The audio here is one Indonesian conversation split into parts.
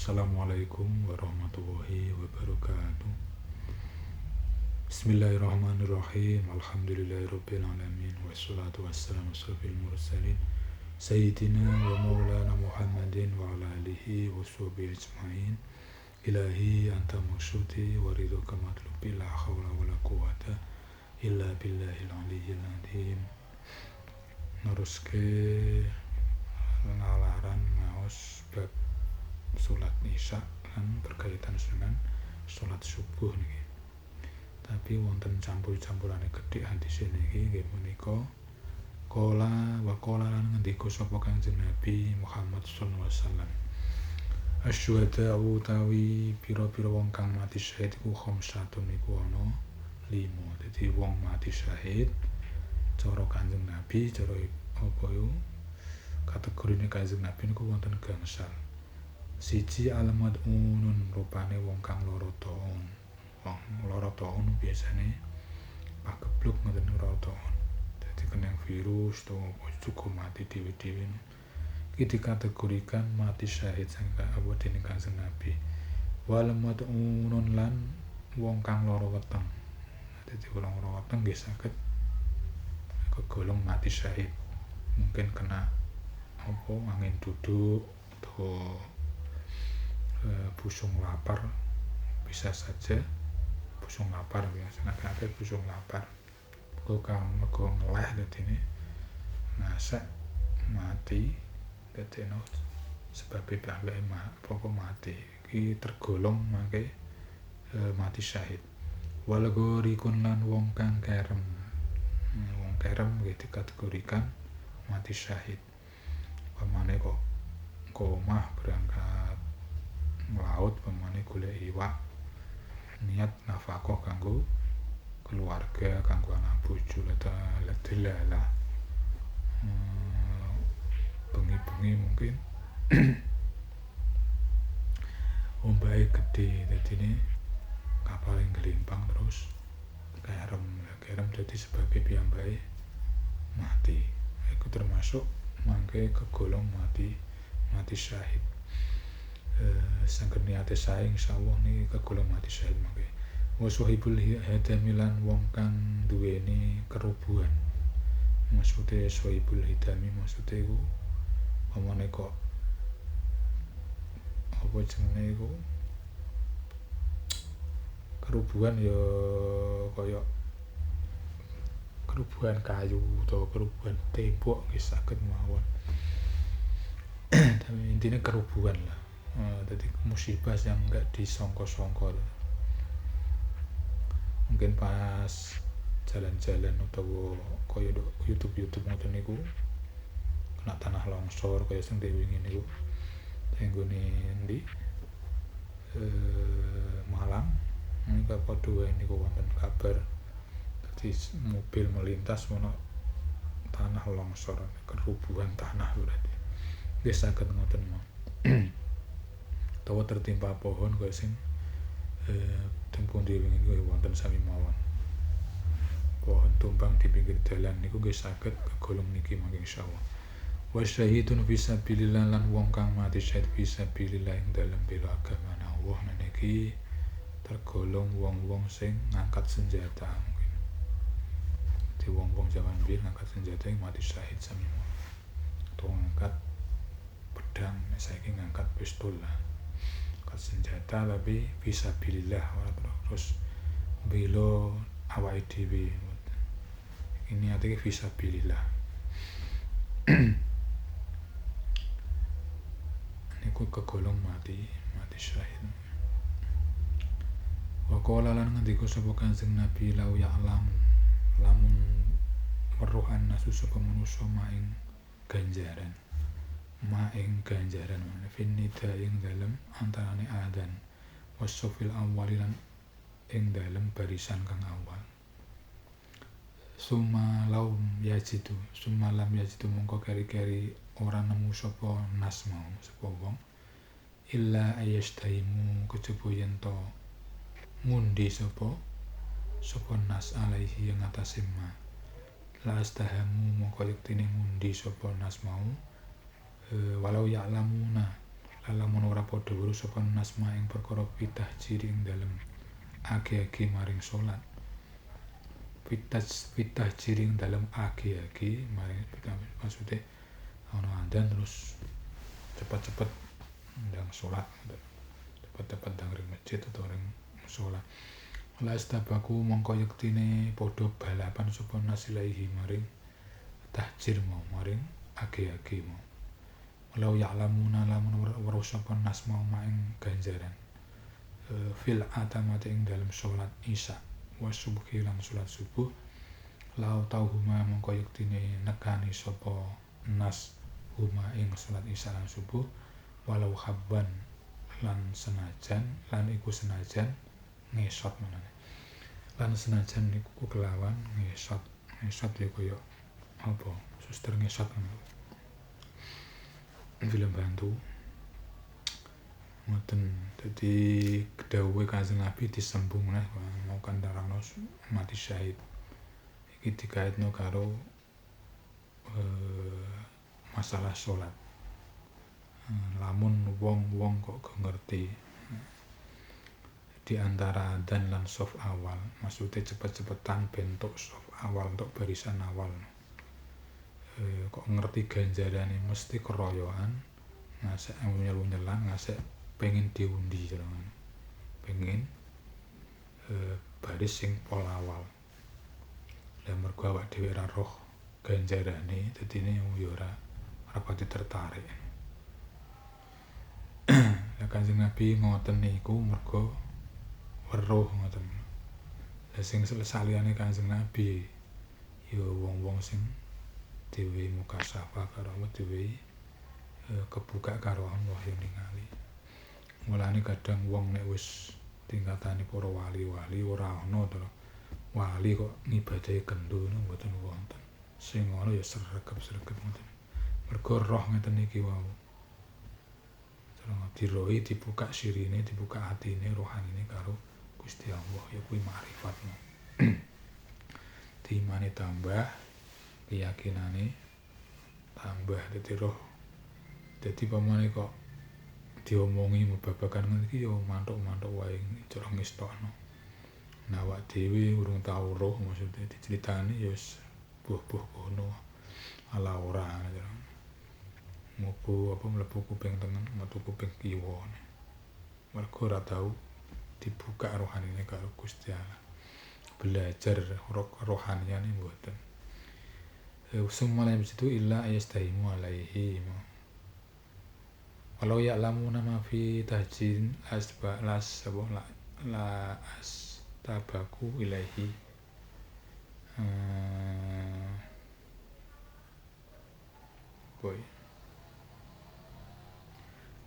Assalamualaikum warahmatullahi wabarakatuh. Bismillahirrahmanirrahim. Alhamdulillahirabbil alamin wassalatu wassalamu asrofil mursalin sayyidina wa maulana Muhammadin wa ala alihi washabihi ajmain. Ilahi anta maksudi wa ridhoka matlubi la haula wala quwata illa billahil aliyyil azim. Neruske ngalaran maos bab salat isya lan berkaitan dengan salat subuh niki. Tapi wonten campur-campurane gedhe hadis niki nggih menika qala lan ngendika sapa Kanjeng Nabi Muhammad sallallahu alaihi wasallam. Asyhadu utawi pira-pira wong kang mati syahid iku khamsatun niku ana 5. Dadi wong mati syahid cara Kanjeng Nabi, cara apa yo kategorine Kanjeng Nabi niku wonten gangsal. Siji alamat unun rupane wong kang lara taun. Wong lara taun biasane pagebluk ngoten lara taun. Dadi kena virus to cukup mati dhewe-dhewe. Iki dikategorikan mati syahid sangka apa dening Kanjeng Nabi. Walamat unun lan wong kang lara weteng. Dadi wong lara weteng nggih saged kegolong mati syahid. Mungkin kena apa angin duduk atau busung lapar, bisa saja busung lapar biasanya akeh busung lapar kok kang mergo ngeleh dadine masak mati dadene sebabe piyambake pokok mati iki tergolong mangke mati syahid. Walegorikun lan wong kang kerem nggih dikategorikan mati syahid. Pamane kok omah berangkat melaut pamane golek iwak niat nafkah kanggo keluarga, kanggo anak bojo lah bengi-bengi mungkin ombake gede dadine kapal yang gelimpang terus kerem dadi sebabe piyambake mati. Iku termasuk mangke kegolong mati syahid. Sangger niate sae insyaallah niki kegolong mati syahid mangke. Wa sahibul hadamilan wong kang duweni kerubuhan. Maksude sahibul hidami maksude iku pamane kok apa jenenge iku kerubuhan ya kaya kerubuhan kayu atau kerubuhan tembok nggih saged mawon. Tapi intinya kerubuhan lah. Jadi musibah yang enggak disangka-sangka. Mungkin pas jalan-jalan atau kaya YouTube ngoten niku kena tanah longsor kaya sing dhewe wingi niku. Tenggone endi? Malang. Nika padha wae niku wonten kabar. Dadi mobil melintas ono tanah longsor, kerubuhan tanah berarti. Nggih saged ngoten mawon. Utawa tertimpa pohon kaya sing tempung dhewe niku wonten sami mawon. Pohon tumbang di pinggir dalan niku nggih saged kegolong niki mangke insyaallah. Wa syahidun fisabilillah lan wong kang mati syahid fisabilillah ing dalem bela agama Allah niki tergolong wong-wong sing ngangkat senjata mungkin. Di wong-wong zaman biyen ngangkat senjata ing mati syahid sami mawon. Tuh ngangkat pedang, saiki ngangkat pistol lah. Ngangkat senjata tapi fisabilillah ora terus bela awake dhewe. Ini artinya fisabilillah. Niku kegolong mati syahid. Wa qala lan ngendika sapa Kanjeng Nabi lau ya'lam lamun weruh annasu sapa manusa maing ganjaran finida ing dalem antarane adzan wasofil awwalilan ing dalem barisan kang awal. Summa lam yajidu mongko keri-keri ora nemu sapa nas mau sapa wong illa ayastaimu kejaba yen to ngundi sapa nas alaihi yang atase ma la astahamu mongko yektine ngundi sapa nas mau walau ya'lamuna lamun ora padha weruh sapa nas ma ing perkara pitahjir ing dalem age-age maring salat pitahjir ing dalem age-age maring maksude ana adzan terus cepet-cepet ndang salat cepet-cepet ndang ring masjid atau ring salat lastabaku mongko yektine padha balapan sapa nasilaihi maring tahjir mau maring age-age mau walau ya'lamuna lamun weruh sapa nas mau maing ganjaran fil atamati ing dalem salat isya wa subuhi lan salat subuh lau tauhuma mongko yektine nekani sapa nas huma ing salat isya lan subuh walau habban lan senajan lan iku senajan ngesot menane lan senajan iku kelawan ngesot ya kaya apa suster ngesot film bantu ngoten dadi kedawuhe Kanjeng Nabi disembung neh mau kandarano mati syahid iki dikaitno karo masalah salat lamun wong kok ngerti di antara adzan lan shaf awal maksudnya cepet-cepetan bentuk shaf awal untuk barisan awal kok ngerti ganjarane mesti keroyokan ngasek nyel-nyelan ngasek pengen diundi jangan pengen baris sing pol awal lan mergo awak dhewe ora roh ganjarane dadine yo ora pati tertarik. Lah Kanjeng Nabi ngoten niku mergo weruh ngoten. Lah sing saliyane Kanjeng Nabi yo wong-wong sing dhewe mukasafah karo Allah dhewe kebuka karo Allah yang ningali. Mulane kadang wong nek wis tingkatane para wali-wali ora ana to. Wali kok ngibadahi kendho mboten wonten. Sing ngono ya sregep-sregep ngoten. Mergo roh ngeten iki wau. Sareng diroi dibuka sirine, dibuka atine, rohanine karo Gusti Allah ya kuwi makrifatmu. Dimane tambah keyakinane tambah dadi roh dadi pamane kok diomongi babagan ngene iki yo mantuk-mantuk wae cara ngestokno nah awak dhewe urung tau roh maksudnya diceritani ya wis buh-buh kono ala ora mupu apa mlebu kuping tengen metu kuping kiwa mergo ora tau dibuka rohanine karo Gusti Allah belajar rohaniyane mboten semua lain itu illa yastahimu alaihi walau ya'lamuna ma fi tahjin la astabaku ilaihi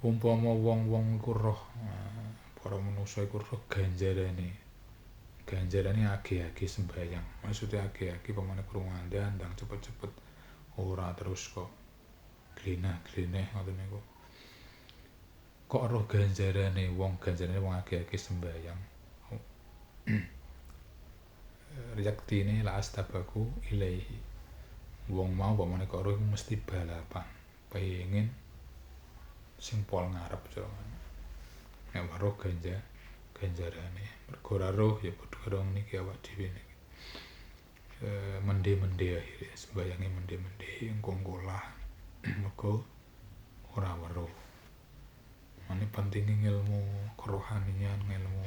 umpama wong-wong iku roh para manusa iku roh ganjarane age-age sembahyang maksudnya age-age pamane krungu ndang cepet-cepet ora terus kok gleneh ngoten niku kok roh ganjarane wong age-age sembahyang reaktine la astabaku ilaihi wong mau pamane kok roh mesti balapan pengen sing pol ngarep jangan nek roh ganjarane mergo ora roh ya padha karo niki awak dhewe niki mende-mende akhire sembayange mende-mende engko ngolah mergo ora weruh mane pentinge ilmu kerohanian ilmu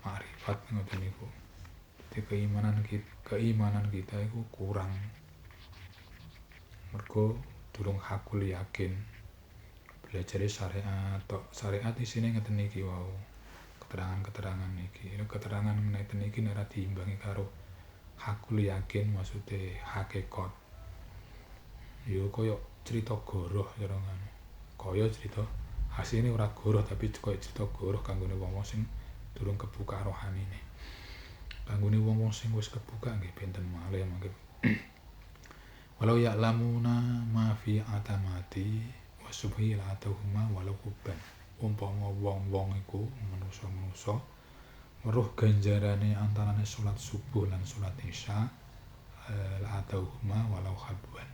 makrifat ngoten niku keimanan kita iku kurang mergo durung hakul yakin belajar syariat isine ngeten iki wau keterangan niki keterangan ngeten iki nek ora diimbangi karo hakul yakin maksude hakikat yo koyo cerita goroh karo ngono kaya cerita asline ora goroh tapi koyo cerita goroh kanggone wong-wong sing durung kebuka rohanine kanggone wong-wong sing wis kebuka nggih benten malih mangke walau ya'lamuna ma fi atamati wa subhi la atahuma walau hubban umpama wong-wong iku manusa-manusa weruh ganjarane antarane salat subuh lan salat isya la atahuma walau habban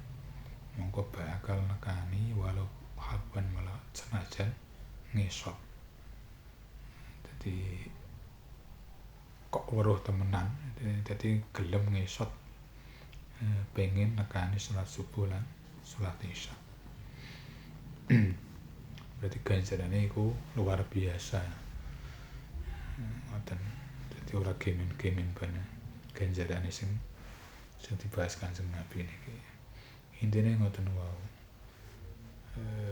mongko bakal nekani walau habban malah senajan ngesot. Jadi kok weruh temenan, jadi gelem ngesot pengen nekani sholat subuh lan sholat isya. Berarti ganjarane iku luar biasa. Ngoten. Dadi ora gemen-gemen banget ganjarane sing dibahas Kanjeng Nabi niki. Intine ngoten wau.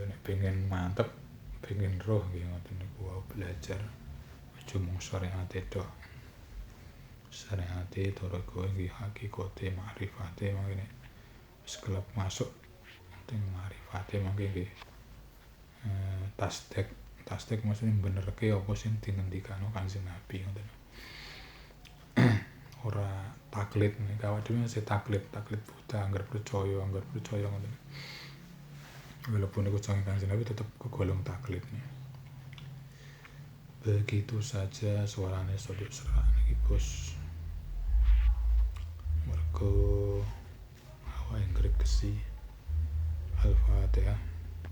Nek pengen mantep, pengen roh nggih ngoten niku wau belajar aja mung syariate tok. Syariate torogo nggih hakikate makrifate mangkene wis kelep masuk teng makrifate mangke nggih. Tasdek maksudnya benerke apa sing dingendikano Kanjeng Nabi ngoten. Ora taklid nek awak dhewe mesti taklid buta anggar percaya ngoten. Walaupun iku saking Kanjeng Nabi tetep kegolong taklid nih. Begitu saja suarane sodok serak niki bos. Mergo awake gregesi. Al-Fatihah.